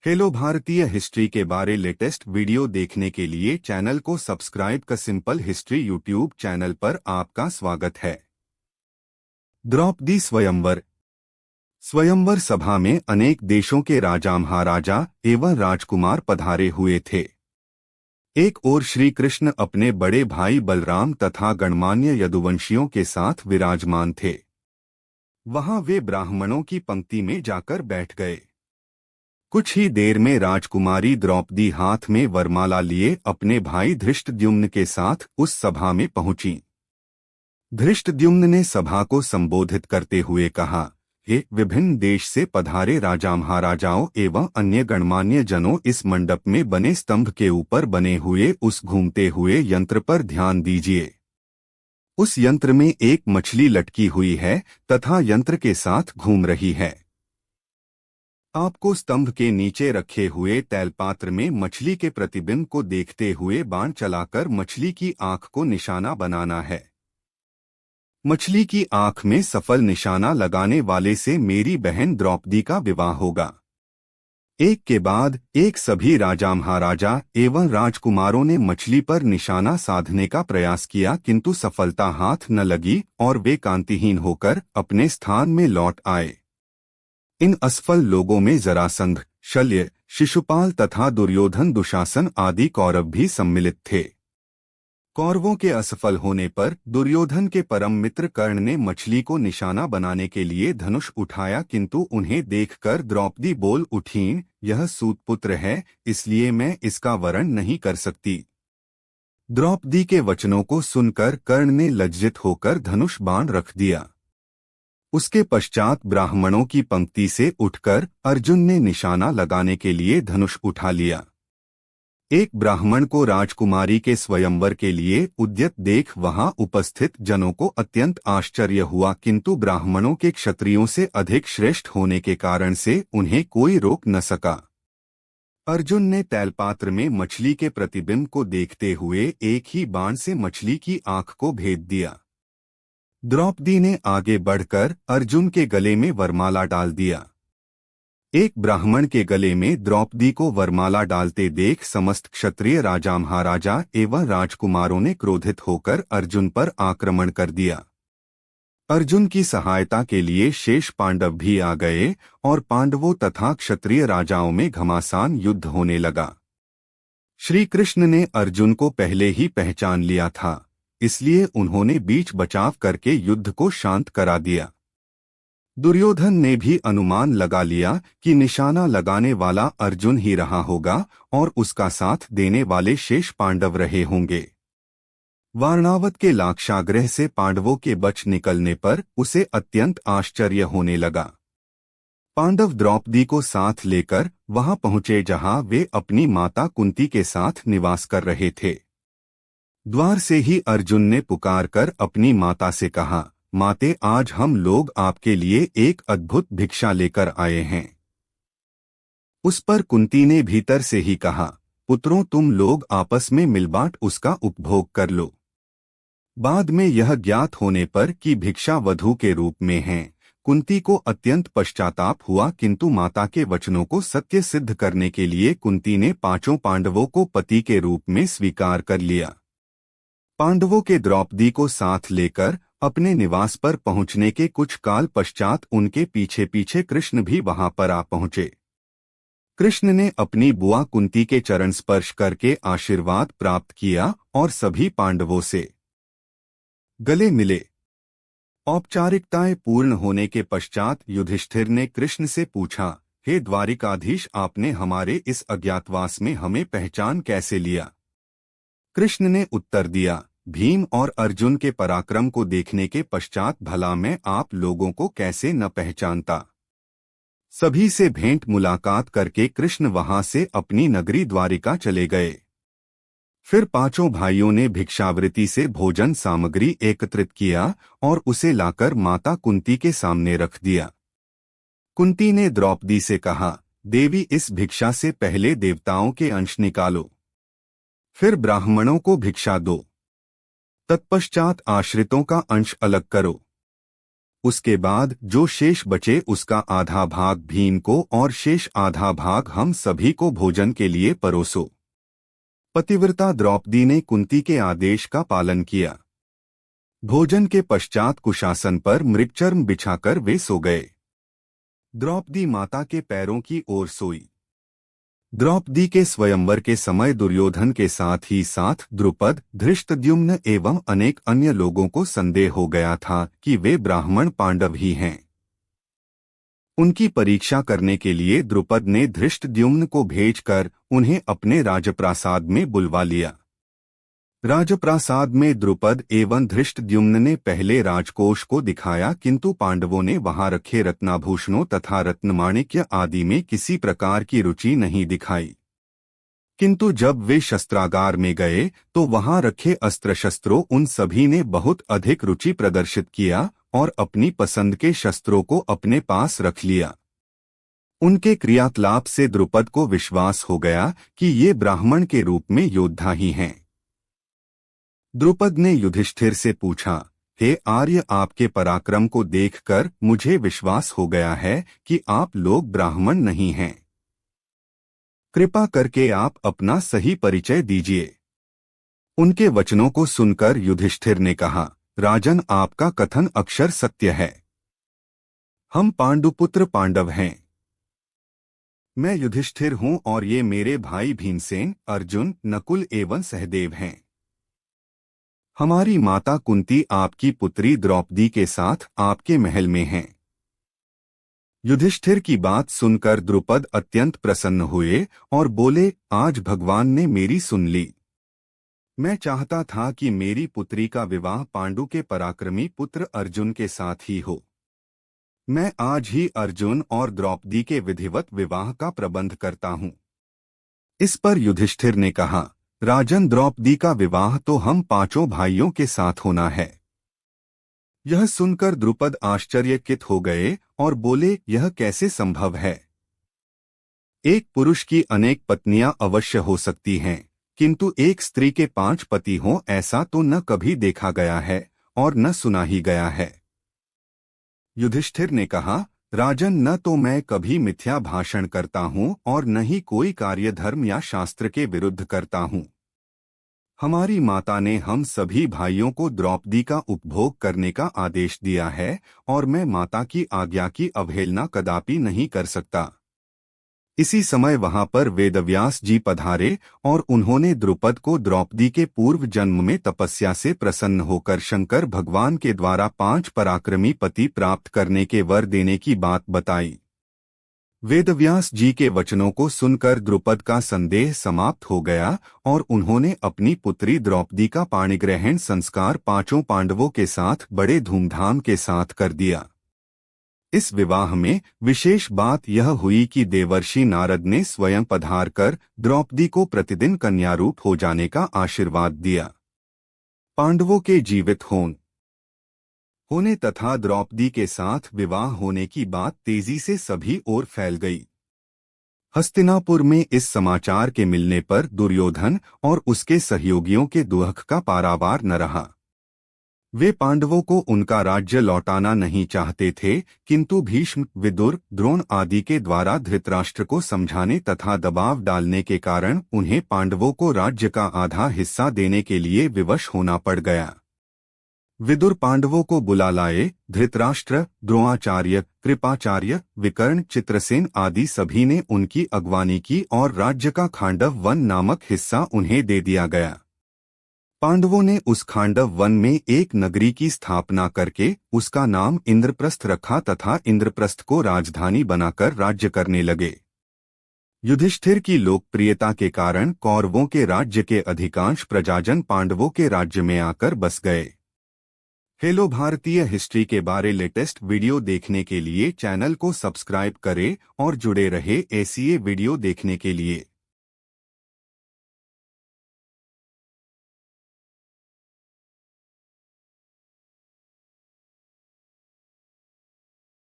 Hello भारतीय history के बारे लेटेस्ट वीडियो देखने के लिए चैनल को सब्सक्राइब का सिंपल हिस्ट्री यूट्यूब चैनल पर आपका स्वागत है। द्रौपदी स्वयंवर। स्वयंवर सभा में अनेक देशों के राजा महाराजा एवं राजकुमार पधारे हुए थे। एक ओर श्री कृष्ण अपने बड़े भाई बलराम तथा गणमान्य यदुवंशियों के साथ विराजमान थे। वहां वे ब्राह्मणों की पंक्ति में जाकर बैठ गए। कुछ ही देर में राजकुमारी द्रौपदी हाथ में वरमाला लिए अपने भाई धृष्टद्युम्न के साथ उस सभा में पहुंची। धृष्टद्युम्न ने सभा को संबोधित करते हुए कहा, हे विभिन्न देश से पधारे राजा महाराजाओं एवं अन्य गणमान्य जनों, इस मंडप में बने स्तंभ के ऊपर बने हुए उस घूमते हुए यंत्र पर ध्यान दीजिए। उस यंत्र में एक मछली लटकी हुई है तथा यंत्र के साथ घूम रही है। आपको स्तंभ के नीचे रखे हुए तैलपात्र में मछली के प्रतिबिंब को देखते हुए बाण चलाकर मछली की आंख को निशाना बनाना है। मछली की आंख में सफल निशाना लगाने वाले से मेरी बहन द्रौपदी का विवाह होगा। एक के बाद एक सभी राजा महाराजा एवं राजकुमारों ने मछली पर निशाना साधने का प्रयास किया, किंतु सफलता हाथ न लगी और वे कांतिहीन होकर अपने स्थान में लौट आए। इन असफल लोगों में जरासंध, शल्य, शिशुपाल तथा दुर्योधन, दुशासन आदि कौरव भी सम्मिलित थे। कौरवों के असफल होने पर दुर्योधन के परम मित्र कर्ण ने मछली को निशाना बनाने के लिए धनुष उठाया, किंतु उन्हें देखकर द्रौपदी बोल उठीं, यह सूतपुत्र है, इसलिए मैं इसका वरण नहीं कर सकती। द्रौपदी के वचनों को सुनकर कर्ण ने लज्जित होकर धनुष बाण रख दिया। उसके पश्चात ब्राह्मणों की पंक्ति से उठकर अर्जुन ने निशाना लगाने के लिए धनुष उठा लिया। एक ब्राह्मण को राजकुमारी के स्वयंवर के लिए उद्यत देख वहां उपस्थित जनों को अत्यंत आश्चर्य हुआ, किंतु ब्राह्मणों के क्षत्रियों से अधिक श्रेष्ठ होने के कारण से उन्हें कोई रोक न सका। अर्जुन ने तैलपात्र में मछली के प्रतिबिंब को देखते हुए एक ही बाण से मछली की आंख को भेद दिया। द्रौपदी ने आगे बढ़कर अर्जुन के गले में वरमाला डाल दिया। एक ब्राह्मण के गले में द्रौपदी को वरमाला डालते देख समस्त क्षत्रिय राजा महाराजा एवं राजकुमारों ने क्रोधित होकर अर्जुन पर आक्रमण कर दिया। अर्जुन की सहायता के लिए शेष पांडव भी आ गए और पांडवों तथा क्षत्रिय राजाओं में घमासान युद्ध होने लगा। श्री कृष्ण ने अर्जुन को पहले ही पहचान लिया था, इसलिए उन्होंने बीच बचाव करके युद्ध को शांत करा दिया। दुर्योधन ने भी अनुमान लगा लिया कि निशाना लगाने वाला अर्जुन ही रहा होगा और उसका साथ देने वाले शेष पांडव रहे होंगे। वारणावत के लाक्षागृह से पांडवों के बच निकलने पर उसे अत्यंत आश्चर्य होने लगा। पांडव द्रौपदी को साथ लेकर वहां पहुंचे जहां वे अपनी माता कुंती के साथ निवास कर रहे थे। द्वार से ही अर्जुन ने पुकार कर अपनी माता से कहा, माते, आज हम लोग आपके लिए एक अद्भुत भिक्षा लेकर आए हैं। उस पर कुंती ने भीतर से ही कहा, पुत्रों, तुम लोग आपस में मिलबांट उसका उपभोग कर लो। बाद में यह ज्ञात होने पर कि भिक्षा वधू के रूप में है, कुंती को अत्यंत पश्चाताप हुआ, किंतु माता के वचनों को सत्य सिद्ध करने के लिए कुंती ने पांचों पांडवों को पति के रूप में स्वीकार कर लिया। पांडवों के द्रौपदी को साथ लेकर अपने निवास पर पहुंचने के कुछ काल पश्चात उनके पीछे पीछे कृष्ण भी वहां पर आ पहुंचे। कृष्ण ने अपनी बुआ कुंती के चरण स्पर्श करके आशीर्वाद प्राप्त किया और सभी पांडवों से गले मिले। औपचारिकताएं पूर्ण होने के पश्चात युधिष्ठिर ने कृष्ण से पूछा, हे द्वारिकाधीश, आपने हमारे इस अज्ञातवास में हमें पहचान कैसे लिया? कृष्ण ने उत्तर दिया, भीम और अर्जुन के पराक्रम को देखने के पश्चात भला मैं आप लोगों को कैसे न पहचानता। सभी से भेंट मुलाकात करके कृष्ण वहां से अपनी नगरी द्वारिका चले गए। फिर पांचों भाइयों ने भिक्षावृत्ति से भोजन सामग्री एकत्रित किया और उसे लाकर माता कुंती के सामने रख दिया। कुंती ने द्रौपदी से कहा, देवी, इस भिक्षा से पहले देवताओं के अंश निकालो, फिर ब्राह्मणों को भिक्षा दो, तत्पश्चात आश्रितों का अंश अलग करो। उसके बाद जो शेष बचे उसका आधा भाग भीम को और शेष आधा भाग हम सभी को भोजन के लिए परोसो। पतिव्रता द्रौपदी ने कुंती के आदेश का पालन किया। भोजन के पश्चात कुशासन पर मृगचर्म बिछाकर वे सो गए। द्रौपदी माता के पैरों की ओर सोई। द्रौपदी के स्वयंवर के समय दुर्योधन के साथ ही साथ द्रुपद, धृष्टद्युम्न एवं अनेक अन्य लोगों को संदेह हो गया था कि वे ब्राह्मण पांडव ही हैं। उनकी परीक्षा करने के लिए द्रुपद ने धृष्टद्युम्न को भेजकर उन्हें अपने राजप्रासाद में बुलवा लिया। राजप्रासाद में द्रुपद एवं धृष्टद्युम्न ने पहले राजकोष को दिखाया, किंतु पांडवों ने वहां रखे रत्नाभूषणों तथा रत्नमाणिक्य आदि में किसी प्रकार की रुचि नहीं दिखाई। किंतु जब वे शस्त्रागार में गए तो वहां रखे अस्त्र शस्त्रों उन सभी ने बहुत अधिक रुचि प्रदर्शित किया और अपनी पसंद के शस्त्रों को अपने पास रख लिया। उनके क्रियाकलाप से द्रुपद को विश्वास हो गया कि ये ब्राह्मण के रूप में योद्धा ही हैं। द्रुपद ने युधिष्ठिर से पूछा, हे आर्य, आपके पराक्रम को देखकर मुझे विश्वास हो गया है कि आप लोग ब्राह्मण नहीं हैं। कृपा करके आप अपना सही परिचय दीजिए। उनके वचनों को सुनकर युधिष्ठिर ने कहा, राजन, आपका कथन अक्षर सत्य है। हम पांडुपुत्र पांडव हैं। मैं युधिष्ठिर हूं और ये मेरे भाई भीमसेन, अर्जुन, नकुल एवं सहदेव हैं। हमारी माता कुंती आपकी पुत्री द्रौपदी के साथ आपके महल में हैं। युधिष्ठिर की बात सुनकर द्रुपद अत्यंत प्रसन्न हुए और बोले, आज भगवान ने मेरी सुन ली। मैं चाहता था कि मेरी पुत्री का विवाह पांडु के पराक्रमी पुत्र अर्जुन के साथ ही हो। मैं आज ही अर्जुन और द्रौपदी के विधिवत विवाह का प्रबंध करता हूँ। इस पर युधिष्ठिर ने कहा, राजन, द्रौपदी का विवाह तो हम पांचों भाइयों के साथ होना है। यह सुनकर द्रुपद आश्चर्यचकित हो गए और बोले, यह कैसे संभव है? एक पुरुष की अनेक पत्नियां अवश्य हो सकती हैं, किंतु एक स्त्री के 5 पति हों ऐसा तो न कभी देखा गया है और न सुना ही गया है। युधिष्ठिर ने कहा, राजन, न तो मैं कभी मिथ्या भाषण करता हूँ और न ही कोई कार्य धर्म या शास्त्र के विरुद्ध करता हूँ। हमारी माता ने हम सभी भाइयों को द्रौपदी का उपभोग करने का आदेश दिया है और मैं माता की आज्ञा की अवहेलना कदापि नहीं कर सकता। इसी समय वहां पर वेदव्यास जी पधारे और उन्होंने द्रुपद को द्रौपदी के पूर्व जन्म में तपस्या से प्रसन्न होकर शंकर भगवान के द्वारा 5 पराक्रमी पति प्राप्त करने के वर देने की बात बताई। वेदव्यास जी के वचनों को सुनकर द्रुपद का संदेह समाप्त हो गया और उन्होंने अपनी पुत्री द्रौपदी का पाणिग्रहण संस्कार 5 पांडवों के साथ बड़े धूमधाम के साथ कर दिया। इस विवाह में विशेष बात यह हुई कि देवर्षि नारद ने स्वयं पधारकर द्रौपदी को प्रतिदिन कन्यारूप हो जाने का आशीर्वाद दिया। पांडवों के जीवित होने तथा द्रौपदी के साथ विवाह होने की बात तेजी से सभी ओर फैल गई। हस्तिनापुर में इस समाचार के मिलने पर दुर्योधन और उसके सहयोगियों के दुख का पारावार न रहा। वे पांडवों को उनका राज्य लौटाना नहीं चाहते थे, किंतु भीष्म, विदुर, द्रोण आदि के द्वारा धृतराष्ट्र को समझाने तथा दबाव डालने के कारण उन्हें पांडवों को राज्य का आधा हिस्सा देने के लिए विवश होना पड़ गया। विदुर पांडवों को बुला लाए। धृतराष्ट्र, द्रोणाचार्य, कृपाचार्य, विकर्ण, चित्रसेन आदि सभी ने उनकी अगवानी की और राज्य का खांडव वन नामक हिस्सा उन्हें दे दिया गया। पांडवों ने उस खांडव वन में एक नगरी की स्थापना करके उसका नाम इंद्रप्रस्थ रखा तथा इंद्रप्रस्थ को राजधानी बनाकर राज्य करने लगे। युधिष्ठिर की लोकप्रियता के कारण कौरवों के राज्य के अधिकांश प्रजाजन पांडवों के राज्य में आकर बस गए। हेलो, भारतीय हिस्ट्री के बारे लेटेस्ट वीडियो देखने के लिए चैनल को सब्सक्राइब करें और जुड़े रहे ऐसी वीडियो देखने के लिए।